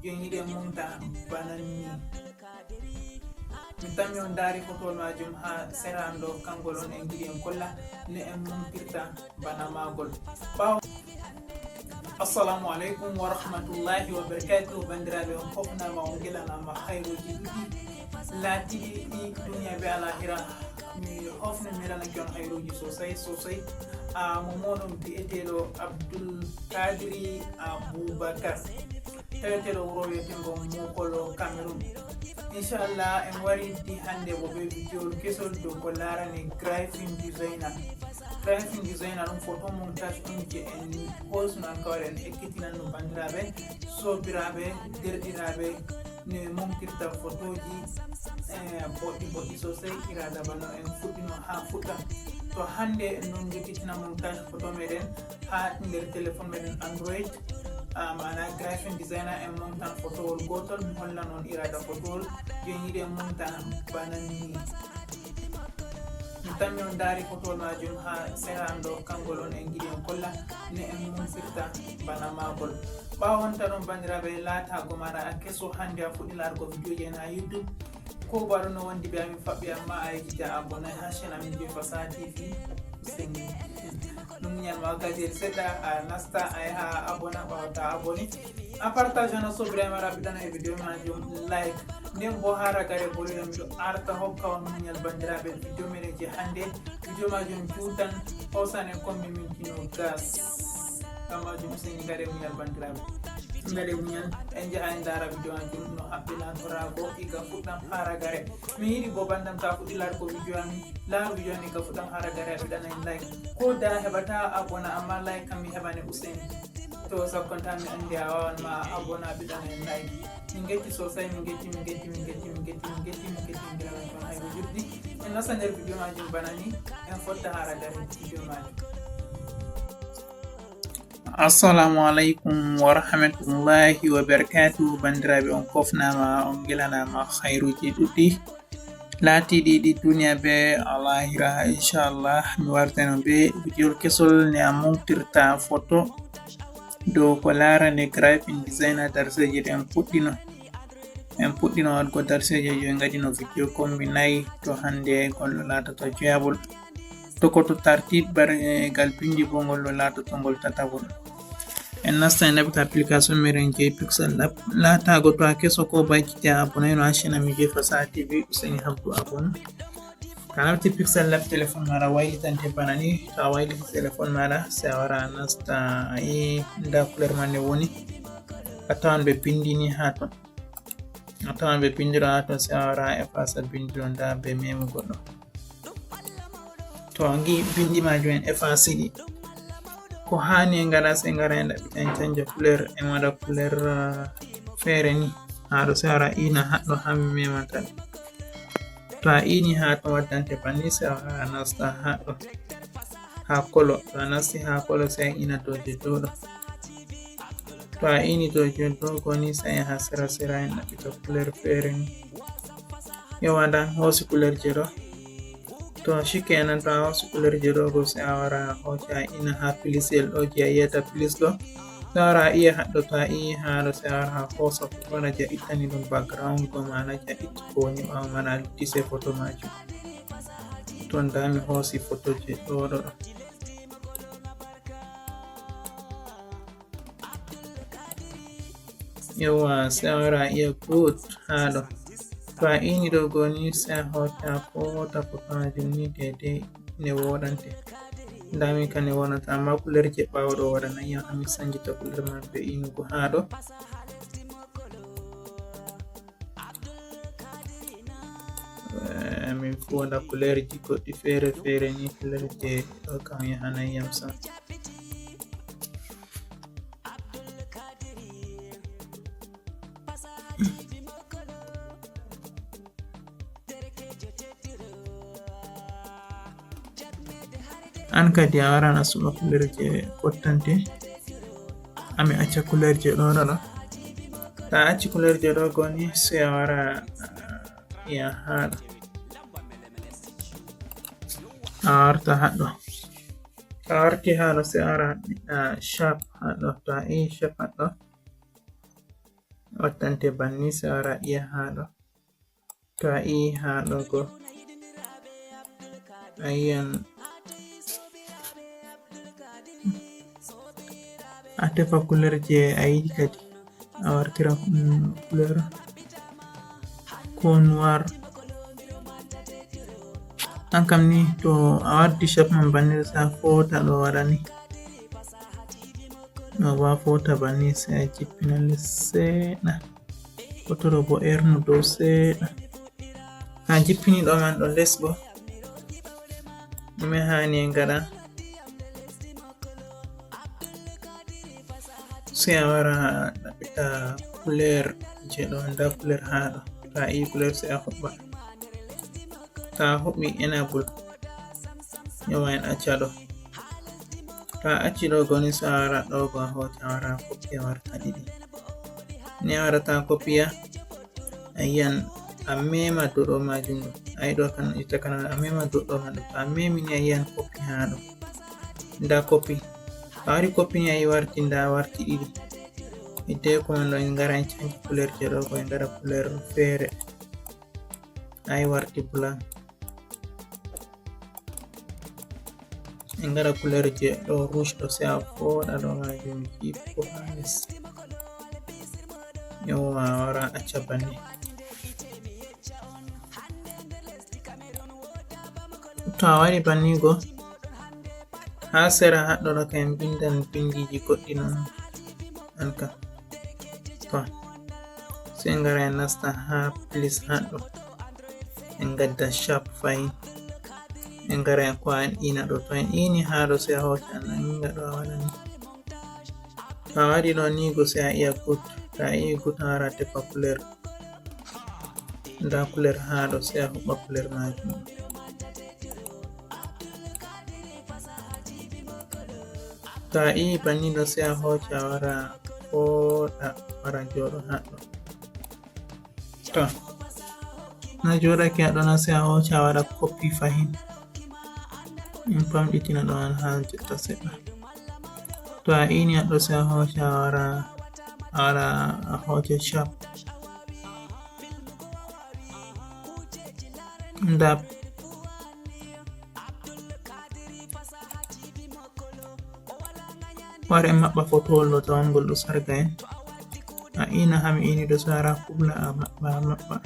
joyide munta bananni min tammi on daari fotol majum ha seran ɗo kangol on en giɗi en kolla ne en mumtirta bana magol ɓawo. Assalamu alaikum wa rahmatullahi wa barakatuh. Bandiraɓe on fofnama on gelanama hayruji ɗuɗi laatiɗi ɗi duniya be alahira. Mi hofnamiranake on hayruji sosai mo moɗon bi'eteɗo Abdul Kadiri Abubakar taweteɗo wuro wiyetengo Mokolo Cameroon. Inchallah en waridi hande bo be vidéo kesol dow ko larani graphic designer. Graphic designer ɗum photo montage on je en hosnan kawai en ekkitinan no bandiraɓe sobiraɓe derɗiraɓe ne mumtirta photoji boɗɗi sosai irada bano en fuɗɗino ha fuɗɗam. To hande en non jokkitina montage photo meɗen ha nder téléphone meɗen Android. Mana graphic designer en montan photowol gotol mi holla non irada photowol joyiɗe montan banani mi tammi on daari photowol majum ha seran ɗo kangol on en giɗi en kolla ne en mumtirta bana magol. ɓawo wonta ɗon bandiraɓe laatago maɗa a keso hande a fuɗɗi largo vidéoji en ha YouTube ko baɗo no wondi ɓe amin faɓɓi amma a yejita abonné ha chaîne amin je Fasaha TV sengi ɗum ñalma gadel seɗɗa a nasta a yaha abona ɓawata abonné a partage ana sobiraɓe maɗa ɓiɗana e vidéo majum like nden bo ha ragare bolire miɗo arta hokka on muñal bandiraɓe vidéo meɗen je hande vidéo majum juutan hosane kombi mintino gas kam majum sengi gaɗe muñal bandiraɓe gaɗe muñal en jaha en dara vidéo majum no haɓɓinatorago iga fuɗɗam ha ragare. Mi yiɗi bo bandam ta fuɗɗi largo vidéo amin laaru vidéo ani iga fuɗɗam ha ragare a ɓiɗana en like ko da heɓata abona amma like kam mi heɓane useni to sakkonta mi andi a wawan ma abona a ɓiɗana en like. Min getti sosai min getti giramen ton hayro juɗɗi en nasta nder vidéo majum bana ni en fotta ha ragare vidéo majum. Assalamu alaikum wa rahmatullahi wa barakatuh. Bandiraɓe on fofnama on gelanama hayruji ɗuɗɗi laatiɗi ɗi duniya be alahira. Inchallah mi wartano be vidéo kesol ne a mumtirta photo dow ko larani graphic designer darseje ɗe en puɗɗino waɗgo darseje jo en gadino vidéo kombi 4 to hande golɗo latata joyabol to koto tartib gal bindi bo golɗo latoto ngol tatabol. En nasta en ɗaɓɓita application meɗen je Pixel Lab laatago to a keso ko baykite a abonné no ha chaîne amin je Fasaha TV useni habdu abonné. To a nafti Pixel Lab téléphone maɗa waylitante bana ni. To a wayliti téléphone maɗa sai a wara a nasta nda couleur man ne woni a tawan ɓe bindini ha ton sai a wara a effaca bindiro nda be memi goɗɗo. To a gi bindi majum en effaci ɗi ko hani en gaɗa sai ngara en ɗaɓɓita en canja couleur en waɗa couleur feere ni haɗo sai wara ina haɗɗo ha mi memata. To a ini ha to waddante banni sai a wara a nasta haɗɗo ha kolo. To a nasti ha kolo sai a ina dow je dow ɗo. To a ini dow je dow go ni sai yaha sera en ɗaɓɓita couleur feere ni yawa nda hosi couleur je ɗo. To shikenan to a hosi couleur je ɗo go sai a wara a hoca a ina ha pilisel ɗo je a yiyata pilis ɗo sai a wara a iya haɗɗo. To a iyi haɗo sai a wara a hosa wona je a ittani ɗum background go mana je a itti ko woni ɓawo mana a lutti sai photo majum. To nda mi hosi photo je ɗo ɗo yawa sai a wara a iya good haɗo. To a ini ɗo go ni sai a hoca ko wota photo majum ni daidai ne woɗante. Ndamin ka ne wonata amma couleur je ɓawo ɗo waɗana yam hami sanjita couleur man be inugo haɗo. Min fu waɗa couleur ji goɗɗi feere ni couleur je ɗo kam yahanan yam sam. An kadi a waran a suɓa couleur je fottante ami acca couleur je ɗo ɗo. Ta a acci couleur je ɗo go ni sai a wara ya haɗo a warta haɗɗo. To a warti haɗo sai a wara sharp haɗɗo. To a yi sharp haɗɗo wattante banni sai wara iya haɗo. To a yi haɗo go ayiyan a tefa kuler je a yiɗi kadi a wartira kuler ko noir. An kam ni to a waddi shape man banni sai a fota ɗo waɗa ni. No ba fota banni sai a jippina les seɗɗa. Fotoro bo erno dow seɗɗa. Ha jippini ɗo man ɗo les bo ɗume hani en gaɗa sai a wara ɗaɓɓita couleur je ɗo. Nda couleur haɗo. To a yi couleur sai a hoɓɓa. To a hoɓɓi enable yawa en acca ɗo. To a acci ɗo goni sai a wara ɗo go a hota a wara copy a warta ɗiɗi. Ni a warata copy a yiyan a mema dow ɗo majum ɗo. A yi ɗo kan itta kana a mema dow ɗo man ɗo. To a memi ni a yiyan copy haɗo. Nda copy. To a wari copy ni a yi warti nda warti ɗiɗi. Hidde ko man ɗo en gara en chanji couleur je ɗo go en gaɗa couleur fere. A yi warti blanc. En gaɗa couleur je ɗo rouge ɗo sai a foɗa ɗo majum jippo ha les. Yawa a wara acca banni. To a wari banni go ha sera haɗɗo ɗo kam en bindan bindiji goɗɗi non an kam. To sai en gara en nasta ha place haɗɗo en gadda sharp fahin. En gara en ko en ina ɗo. To en ini haɗo sai a hoca a nanga ɗo a waɗa ni. To a waɗi ɗo ni go sai a iya good. To a yi good a wara tefa couleur. Nda couleur haɗo sai a hoɓɓa couleur majum. To a yi banni ɗo sai a hoca a wara foɗa wara joɗo haɗɗo. To na joɗake haɗo na sai a hoca a waɗa copy fahin. En famɗitina ɗo man ha jotta seɗɗa. To a ini haɗo sai a hoca a wara a hoca sharp. Nda wara en maɓɓa fotowol ɗo tawangol ɗo sarga en. A ina ha mi ini ɗo sai a wara kubla a maɓɓa.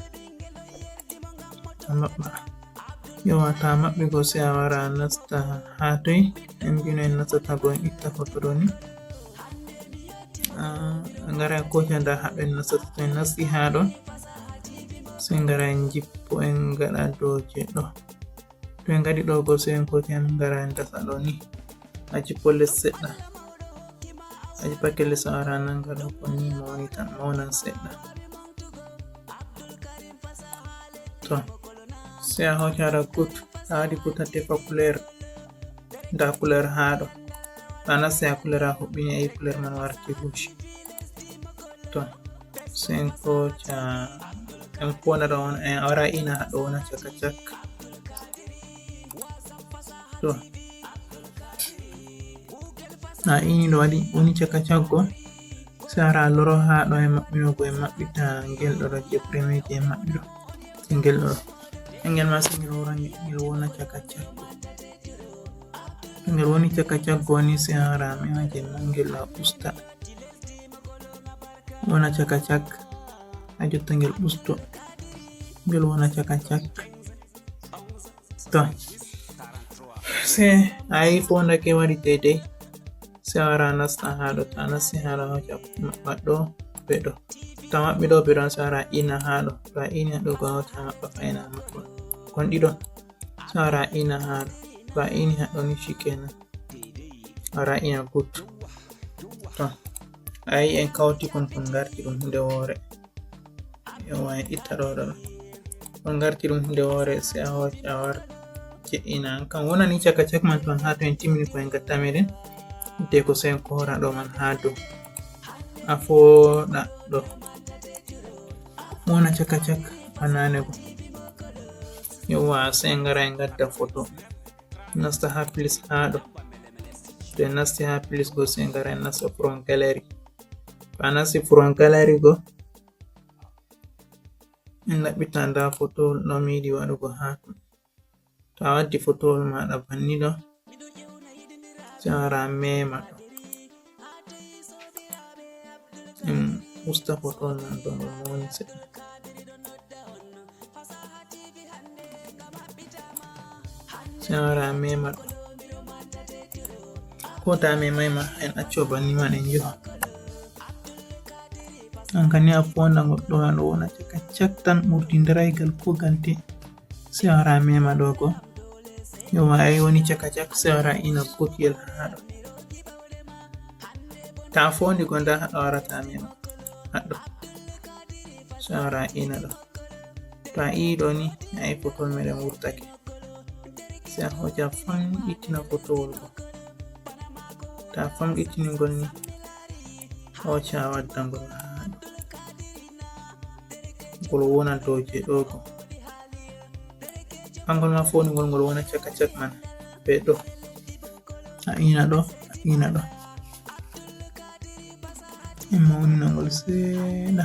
Yawa ta maɓɓi go sai a wara nasta ha toy en mbino en nastata go en itta foto ɗo ni. Ngara en koca nda haɗo en nastata. To en nasti ha ɗon sai ngara en jippo en gaɗa dow je ɗo. To en gaɗi ɗo go sai en koca en ngara en dasa ɗo ni. A jippo les seɗɗa. A jippake les a wara nanga ɗo ko ni mawni tan mawnan seɗɗa. To sai a hoca wara good. A waɗi good a tefa couleur. Nda couleur haɗo. To a nasti ha couleur a hoɓɓini a yi couleur man warti rouge. To sai en koca en fona ɗo on en a wara ina haɗo wona caka cak. To a ini ɗo waɗi woni caka cak go sai a wara loro haɗo en maɓɓinogo en maɓɓita ngel ɗo je premier je en maɓɓi ɗo. Ngel ɗo ngel ma sai ngel wara ngel wona caka cak. To ngel woni caka cak go ni sai a wara mema je mangel a usta. Wona caka cak ha jotta ngel usto ngel wona caka cak. To sai a yi fondake waɗi daidai sai a wara nasta haɗo. To a nasti haɗo a hoca maɓɓa ɗo be ɗo. To a maɓɓi ɗo be ɗo sai a wara ina haɗo. To a ini haɗo go a hoca a maɓɓa fahin a maɓɓa kon ɗiɗo sai a wara ina haɗo. To a ini haɗo ni shikenan a wara ina good. To a yi en kawti kon garti ɗum hunde wore. Yawa en itta ɗo ɗo kon garti ɗum hunde wore sai a hoca a wara je'ina kan wona ni caka cak man. To ha to en timmini ko en gatta meɗen hidde ko sai en kora ɗo man ha dow a foɗa ɗo wona caka cak a nane go. Yawa sai en gara en gadda photo nasta ha place haɗo. To en nasti ha place go sai en gara en nasta from gallery. To a nasti from gallery go en ɗaɓɓita nda fotowol ɗo mi yiɗi waɗugo ha ton. To a waddi fotowol maɗa banni ɗo, sai a wara a mema ɗo, en usta fotowol man ɗo ngol woni seɗɗa. Sai a wara a mema ɗo, ko ta memai ma en acco banni man en joha. Hankani a fonda goɗɗo ha ɗo wona caka cak tan ɓurtindiraygal ko galte. Sai a wara a mema ɗo go, yoma ai woni caka cak sai a wara a ina bokiyel ha ɗo. Ta a fondi go nda haɗo a warata a mema haɗo, sai a wara a ina ɗo. To a ii ɗo ni ai fotowol meɗen wurtake. Sai a hoja famɗitina fotowol go. Ta a famɗitini ngol ni, hoca a wadda ngol ha ɗo, ngol wona dow je ɗo go. Hangol ma fondi ngol ngol wona caka cak man be ɗo. A ina ɗo, a ina ɗo, en maunina ngol seeɗa,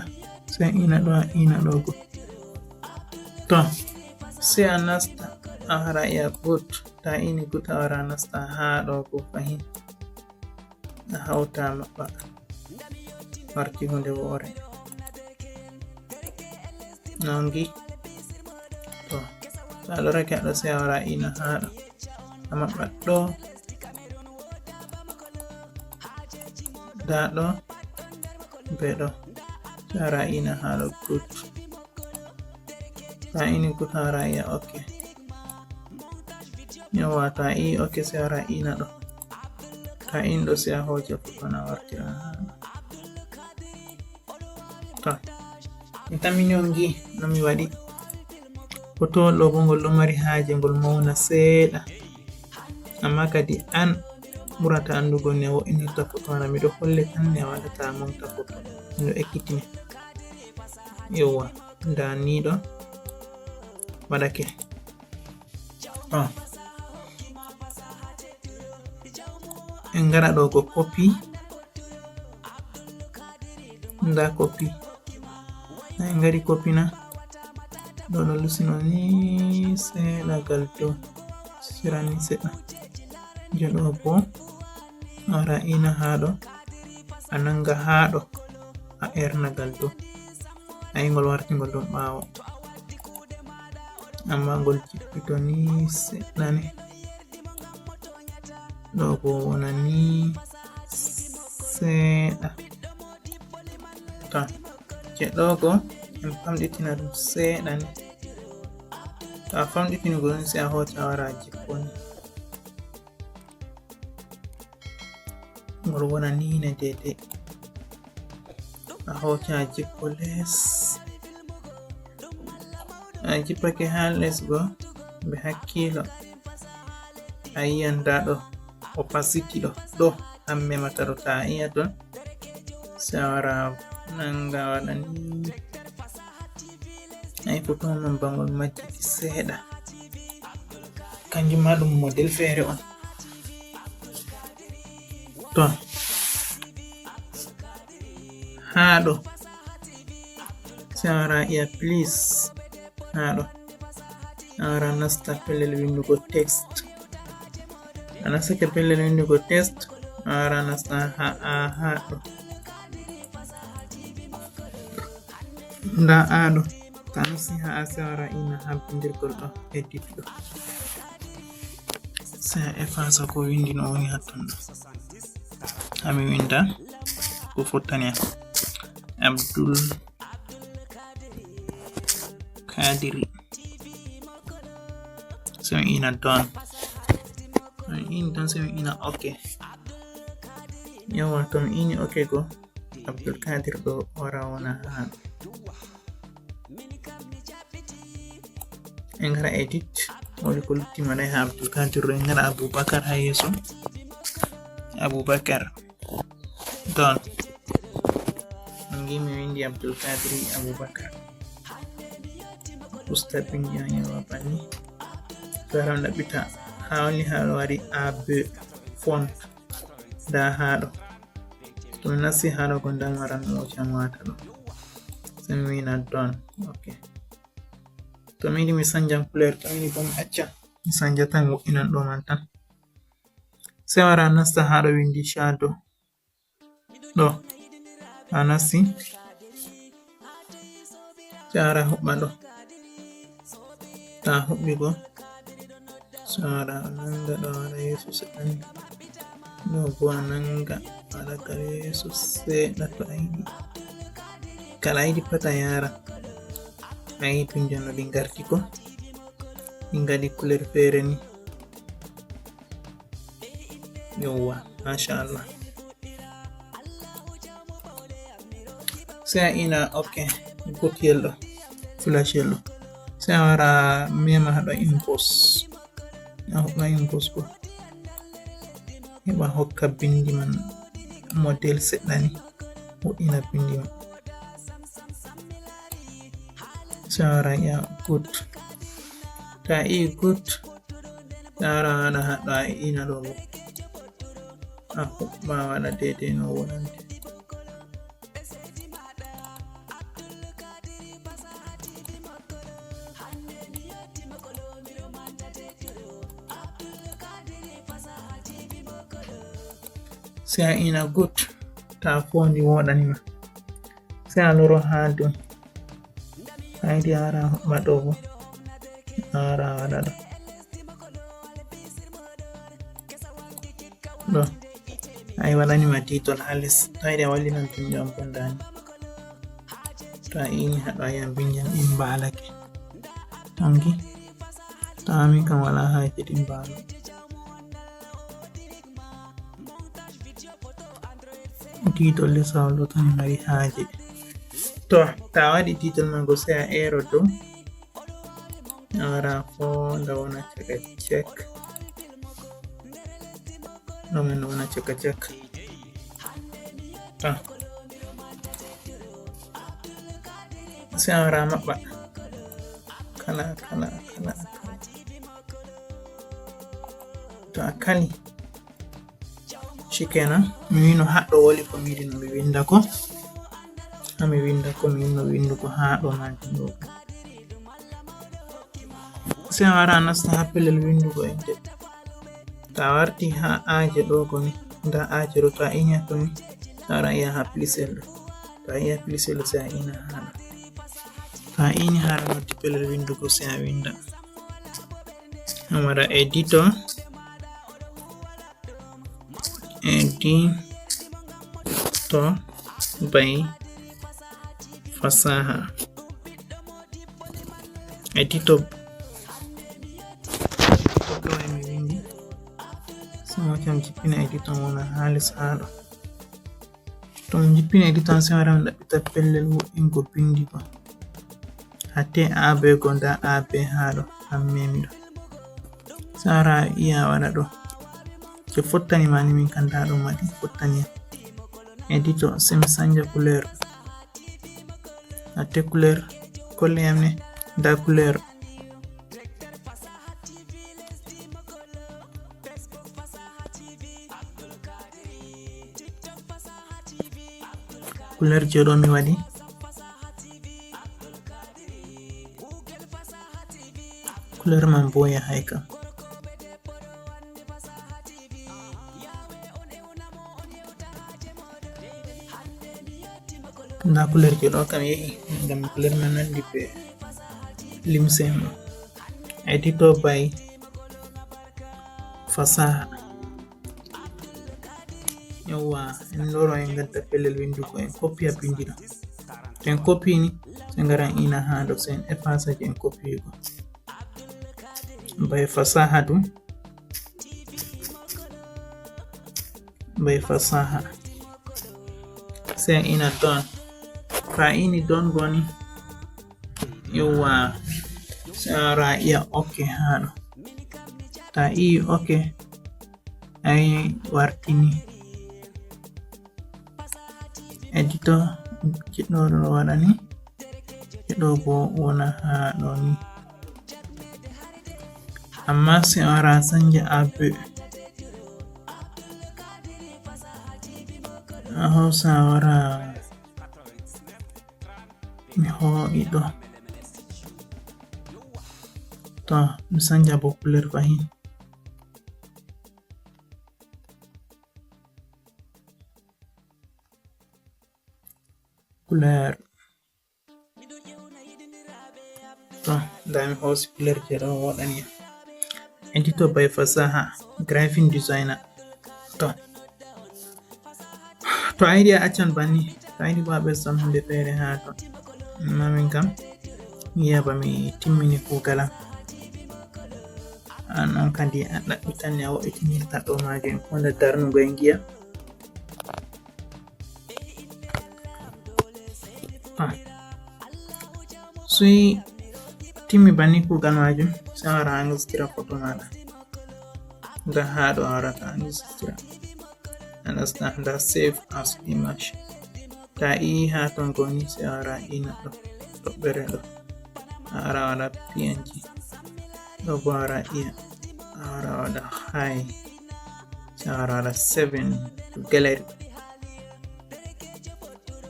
sai a ina ɗo, a ina ɗo go. To sai a nasta a wara a iya good. Ta a ini good a wara a nasta ha ɗo go fahin, a hauta maɓɓa, warti hunde woore nongi. To to a lorake haɗo sai a wara a ina ha ɗo, a maɓɓa ɗo, nda ɗo be ɗo, sai a wara a ina ha ɗo good. Ta a ini good a wara a iya ok. Yawa to a ii ok sai a wara a ina ɗo. Ta a ini ɗo sai a hoja foto na wartira ha ɗo. To mi tammini on gi no mi waɗi. Fotowol ɗo bo ngol ɗo mari haaje ngol mauna seeɗa, amma kadi an ɓurata andugo ne wo'inirta foto mana. Miɗo holle tan ne a waɗata a monta foto, miɗo ekkitine. Yawwa nda ni ɗo waɗake. En ngara ɗo go copy, nda copy. En ngari copy na ɗo ɗo lusino ni seeɗa gal dow, sira ni seɗɗa. Je ɗo bo a wara a ina ha ɗo, a nanga ha ɗo, a erna gal dow. Ai ngol warti ngol ɗon ɓawo, amma ngol jippito ni seɗɗa ni. Ɗo bo wona ni seeɗa. To je ɗo go en famɗitina ɗum seeɗa ni. To a famɗitini go ni sai a hoca a wara a jippo ni, ngol wona ni ne daidai. A hoca a jippo les, a jippake ha les go be hakkilo. A yiyan nda ɗo opacity ɗo han memata ɗo. Ta a iya ton sai a wara nanga waɗa ni. Ai foto man bangol majjiti seeɗa, kanjum ma ɗum model feere on. To ha ɗo sai a wara a iya please ha ɗo, a wara nasta pellel windugo text. A nastake pellel windugo text, a wara nasta ha ɗo, nda a ɗo. Ta a nasti ha a sai a wara a ina ha bindirgol ɗo edit ɗo, sai a efasa ko windi no woni hatton ɗo. Ha mi winda ko fottani Abdul Kadiri, sai mi ina don. Mi ini don sai mi ina ok. Yawa to mi ini ok go, Abdul Kadir ɗo wara wona ha ɗo. En ngara edit, woni ko lutti manai ha Abdul Kadir ɗo. En ngara Abubakar ha yeso, Abubakar don. Mi windi Abdul Kadiri Abubakar. Usta bindi on yawa banni. To wara ɗaɓɓita ha woni ha ɗo wari AB font, nda ha ɗo. To mi nasti ha ɗo go nda mi waran mi hoca mi wata ɗo, sai mi wina don ok. to mi yiɗi mi sanjan couleur to mi yiɗi bo mi acca mi sanja tan wo'inan ɗo man tan. Sai wara nasta ha ɗo windi shadow ɗo a nasti sai wara huɓɓa ɗo ta huɓɓi bo sai wara nanga ɗo wara yeso seɗɗani ɗo bo a nanga wara kare yeso seɗɗa to a yiɗi kala a yiɗi pat a yara a yi pinjan no ɗi garti ko ɗi ngaɗi couleur fere ni yawwa mashallah. Sai a ina ok good yellow flash yellow sai a wara mema haɗa impose a huɓɓa impose bo heɓa hokka bindi man model seɗɗa ni wo'ina bindi man sai a wara iya good ta i good sai a wara waɗa haɗo a ina ɗo bo a huɓɓa waɗa daidai no wonante. Sai a ina good ta fondi woɗanima sai a loro ha dow a yiɗi a wara huɓɓa ɗo bo a wara waɗa ɗo ai waɗanima titol ha les to a yiɗi a wallinan bindiam bo ndani to a ini haɗo a yi'an bindiam ɗin mbalake angi to amin kam wala haje ɗi mbalo. Titol le sawlo tan mari haje to ta waɗi titol man go sai a ero dow a wara fonda wona caka check ɗo man wona caka check to sai a wara maɓɓa kala to a kali shikenan mi wino haɗo woli ko mi yiɗi no mi winda ko ha mi winda ko mi yinno windugo haɗo majum ɗo sai a wara nasta ha pellel windugo inde ta warti ha aje ɗo goni nda aje ɗo to a ini to ni sai a wara iya ha plisel ɗo to a iya plisel ɗo sai a ina haɗo to a ini haɗo notti pellel windugo sai a winda a wara editor by fasaha editor kawai mi windi sai wacam jippina editor wona ha les haɗo to mi jippina editor sai wara mi ɗaɓɓita pellel wo'ingo bindi ko hatte a be go nda a be haɗo hammemi ɗo sai wara iya waɗa ɗo je fottani mani min kan nda ɗo madi fottani editor sai mi sanja couleur hatte couleur kolle yam ne nda couleur je ɗo mi waɗi couleur man bo yahay kam nda couleur je ɗo kam yehi ngam couleur man nandi be limse mo editor by fasaha yawwa en loro en gadda pellel windugo en copy a bindi ɗo to en copy ni sai ngaran ina ha ɗo sai en efface je en copy go by fasaha ɗum by fasaha sai ina don fa ini don goni yawwa sai ra iya okay haɗo ta i okay ai wartini editor jiɗɗo ɗo waɗa ni jiɗɗo bo wona ha ɗo ni amma sai a wara sanja abe a hausa a wara mi ho'i ɗo to mi sanja bo couleur fahin couleur to dami hosi couleur je ɗo woɗani edito by Fasaha graphic designer to ayidi a accan banni to ayidi bo a ɓesdan hunde feere ha to mamin kam mi yaba mi timmini kugalam non kadi a ɗaɓɓitanni a wo'itinirta ɗo majum wonde darnugo en giya soyi timmi banni kugal majum sai wara angistira photo maɗa nda ha ɗo a warata angistira understand nda save as image ta ha ton goni sai wara ina ɗo toɓɓere ɗo a wara waɗa png ɗo bo wara iya a wara waɗa high sai wara waɗa 7 to gallery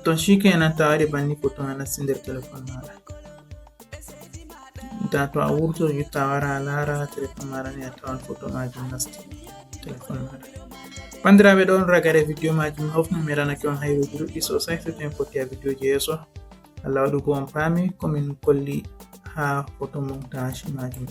to shikenan ta waɗi banni photo ma nasti nder téléphone maɗa da to a wurto jotta a wara a lara téléphone maɗa ni a tawan photo majum nasti téléphone maɗa bandiraɓe ɗon ragare vidéo majum hofnu mi ranake on hayruji ɗuɗɗi sosai so en fotti a vidéo je yeeso Allah waɗugo on paami komin kolli ha photo montage majum